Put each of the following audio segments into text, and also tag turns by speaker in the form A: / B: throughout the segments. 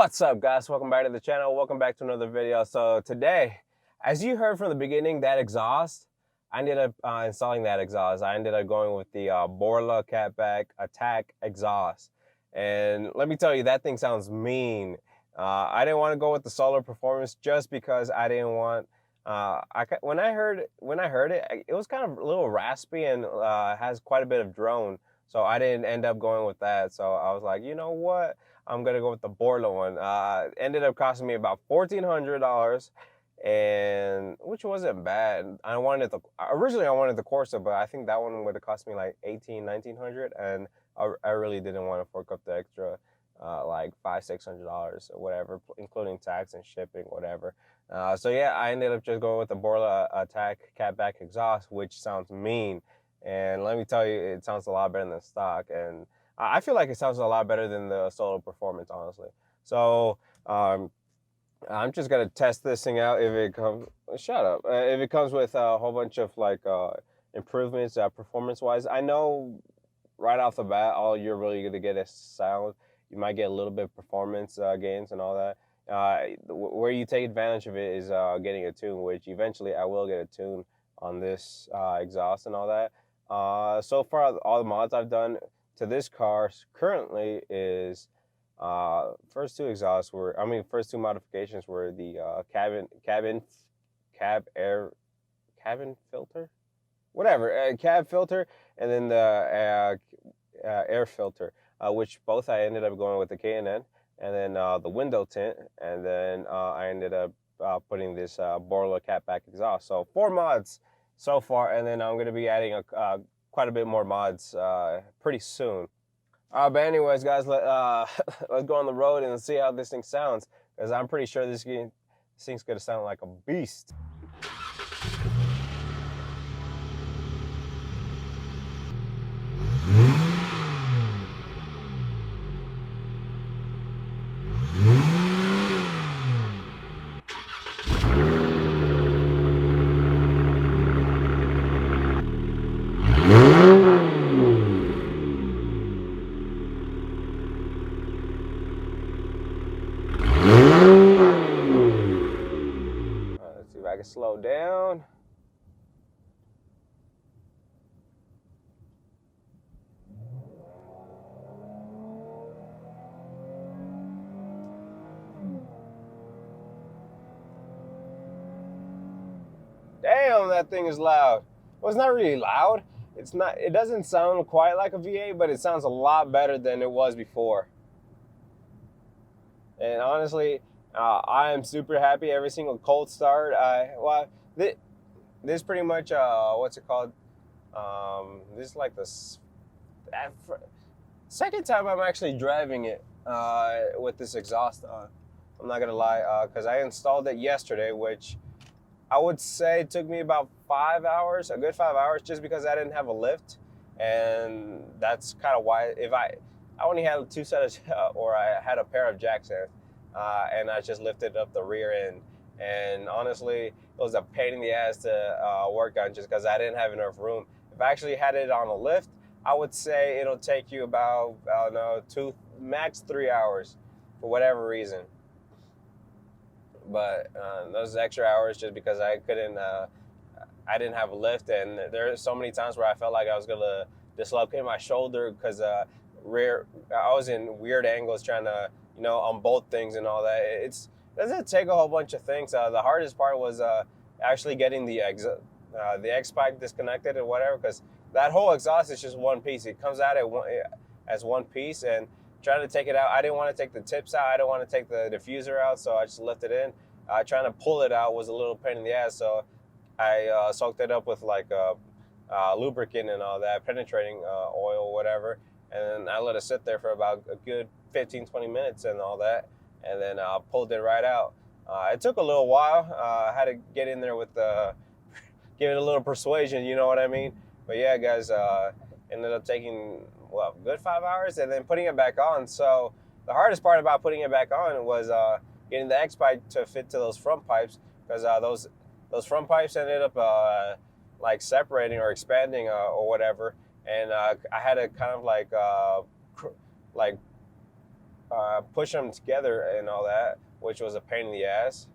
A: What's up, guys? Welcome back to the channel. Welcome back to another video. So today, as you heard from the beginning, that exhaust, I ended up installing that exhaust. I ended up going with the Borla Catback Attack exhaust. And let me tell you, that thing sounds mean. I didn't want to go with the Solar Performance just because I didn't want. When I heard it, it was kind of a little raspy and has quite a bit of drone. So I didn't end up going with that. So I was like, you know what? I'm gonna go with the Borla one. Ended up costing me about $1,400, and which wasn't bad. Originally I wanted the Corsa, but I think that one would have cost me like $1,900, and I really didn't want to fork up the extra like $500-$600 or whatever, including tax and shipping, whatever. So yeah, I ended up just going with the Borla Attack Catback exhaust, which sounds mean, and let me tell you, it sounds a lot better than stock, and I feel like it sounds a lot better than the Solar Performance, honestly. So I'm just gonna test this thing out. If it comes, shut up. If it comes with a whole bunch of like improvements, performance-wise, I know right off the bat, all you're really gonna get is sound. You might get a little bit of performance gains and all that. Where you take advantage of it is getting a tune, which eventually I will get a tune on this exhaust and all that. So far, all the mods I've done to this car currently is first two modifications were the cabin filter, whatever, cab filter, and then the air filter, which both I ended up going with the K&N, and then the window tint, and then I ended up putting this Borla Catback exhaust. So 4 mods so far, and then I'm going to be adding quite a bit more mods pretty soon. But anyways, guys, let's go on the road and see how this thing sounds, because I'm pretty sure this thing's gonna sound like a beast. Let's see if I can slow down. Damn, that thing is loud. Well, it's not really loud. It doesn't sound quite like a V8, but it sounds a lot better than it was before. And honestly, I am super happy every single cold start. This pretty much, what's it called? This is like the second time I'm actually driving it with this exhaust on. I'm not gonna lie, because I installed it yesterday, which I would say took me about 5 hours, a good 5 hours, just because I didn't have a lift. And that's kind of why, I only had 2 sets or I had a pair of jack stands, and I just lifted up the rear end. And honestly, it was a pain in the ass to work on, just because I didn't have enough room. If I actually had it on a lift, I would say it'll take you about, I don't know, max 3 hours for whatever reason. But those extra hours, just because I didn't have a lift, and there are so many times where I felt like I was gonna dislocate my shoulder, because I was in weird angles trying to, unbolt things and all that. It doesn't take a whole bunch of things. The hardest part was actually getting the X-pipe disconnected and whatever, because that whole exhaust is just one piece. It comes out as one piece, and trying to take it out, I didn't want to take the tips out. I didn't want to take the diffuser out, so I just left it in. Trying to pull it out was a little pain in the ass, so I soaked it up with like lubricant and all that, penetrating oil or whatever, and I let it sit there for about a good 15-20 minutes and all that, and then I pulled it right out. It took a little while. I had to get in there with give it a little persuasion, you know what I mean? But yeah, guys, ended up taking, well, a good 5 hours, and then putting it back on. So the hardest part about putting it back on was getting the X-pipe to fit to those front pipes, because those front pipes ended up like separating or expanding or whatever, and I had to kind of like push them together and all that, which was a pain in the ass.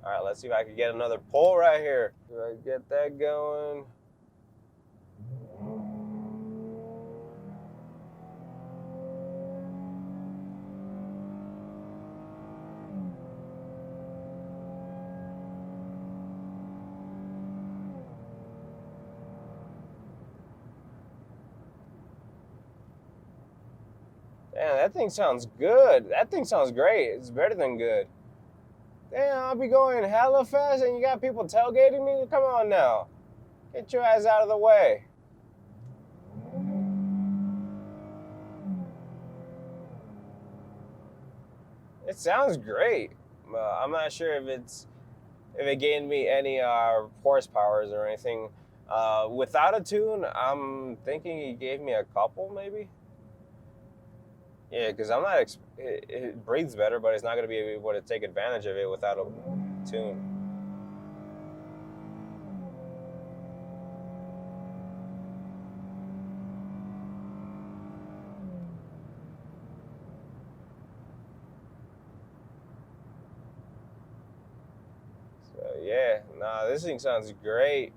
A: All right, let's see if I can get another pull right here. Do I get that going? Damn, that thing sounds good. That thing sounds great. It's better than good. Damn, I'll be going hella fast and you got people tailgating me? Come on now. Get your ass out of the way. It sounds great. I'm not sure if it gained me any horsepowers or anything. Without a tune, I'm thinking he gave me a couple maybe. Yeah, because I'm not. It breathes better, but it's not going to be able to take advantage of it without a tune. So yeah, nah, this thing sounds great.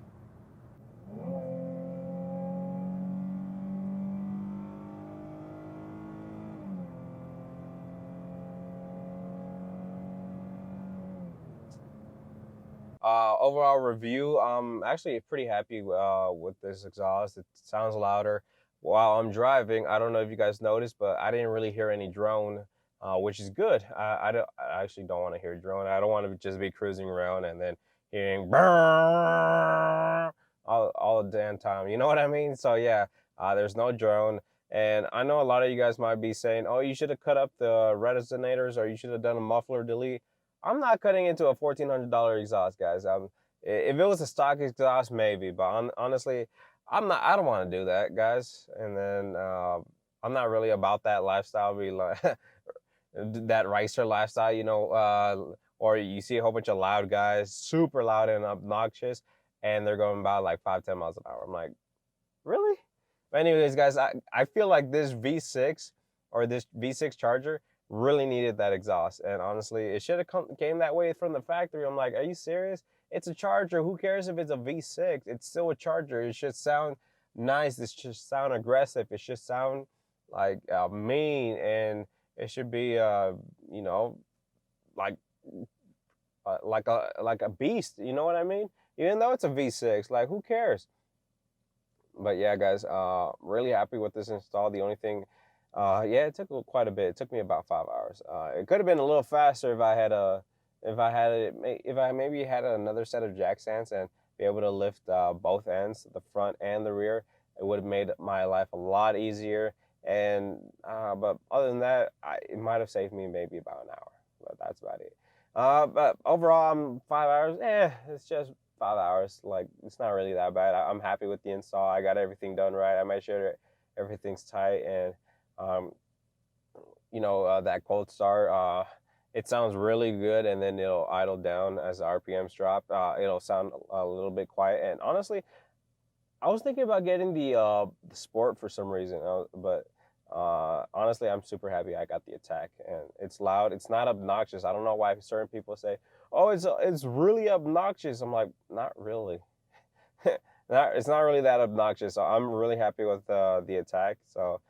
A: Overall review, I'm actually pretty happy with this exhaust. It sounds louder while I'm driving. I don't know if you guys noticed, but I didn't really hear any drone, which is good. I actually don't want to hear drone. I don't want to just be cruising around and then hearing all the damn time. You know what I mean? So yeah, there's no drone. And I know a lot of you guys might be saying, oh, you should have cut up the resonators or you should have done a muffler delete. I'm not cutting into a $1,400 exhaust, guys. If it was a stock exhaust, maybe, but honestly, I'm not. I don't want to do that, guys. And then I'm not really about that lifestyle. Be like that racer lifestyle, you know. Or you see a whole bunch of loud guys, super loud and obnoxious, and they're going about like 5-10 miles an hour. I'm like, really? But anyways, guys, I feel like this V6 or this V6 Charger really needed that exhaust. And honestly, it should have came that way from the factory. I'm like, are you serious? It's a Charger. Who cares if it's a V6? It's still a Charger. It should sound nice. It should sound aggressive. It should sound like mean. And it should be, you know, like like a beast. You know what I mean? Even though it's a V6, like who cares? But yeah, guys, really happy with this install. The only thing, yeah, it took quite a bit. It took me about 5 hours. It could have been a little faster if I maybe had another set of jack stands and be able to lift both ends, the front and the rear. It would have made my life a lot easier. And but other than that, it might have saved me maybe about an hour. But that's about it. But overall, I'm 5 hours. It's just 5 hours. Like, it's not really that bad. I'm happy with the install. I got everything done right. I made sure that everything's tight. And you know, that cold start, it sounds really good, and then it'll idle down as the RPMs drop. It'll sound a little bit quiet. And honestly, I was thinking about getting the Sport for some reason, but honestly, I'm super happy I got the Attack, and it's loud. It's not obnoxious. I don't know why certain people say, "Oh, it's really obnoxious." I'm like, not really. It's not really that obnoxious. So I'm really happy with the Attack. So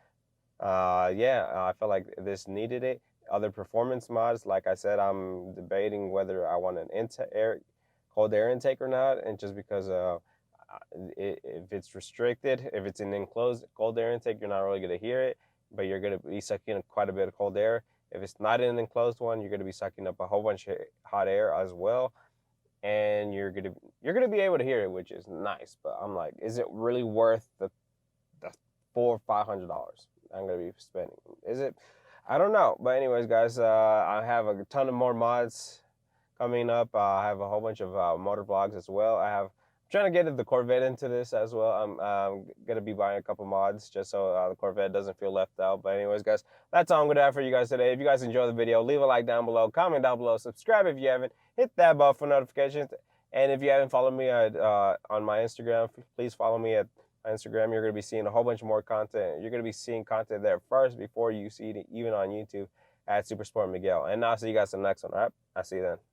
A: yeah, I feel like this needed it. Other performance mods, like I said, I'm debating whether I want an cold air intake or not, and just because if it's restricted, if it's an enclosed cold air intake, you're not really going to hear it, but you're going to be sucking up quite a bit of cold air. If it's not an enclosed one, you're going to be sucking up a whole bunch of hot air as well, and you're going to be able to hear it, which is nice. But I'm like, is it really worth the $400 or $500 I'm going to be spending? Is it? I don't know. But anyways, guys, I have a ton of more mods coming up. I have a whole bunch of motor vlogs as well. I'm trying to get the Corvette into this as well. I'm going to be buying a couple mods just so the Corvette doesn't feel left out. But anyways, guys, that's all I'm going to have for you guys today. If you guys enjoyed the video, leave a like down below, comment down below, subscribe if you haven't, hit that bell for notifications. And if you haven't followed me on my Instagram, please follow me at Instagram. You're going to be seeing a whole bunch more content. You're going to be seeing content there first before you see it even on YouTube. at Super Sport Miguel. And I'll see you guys in the next one. All right, I'll see you then.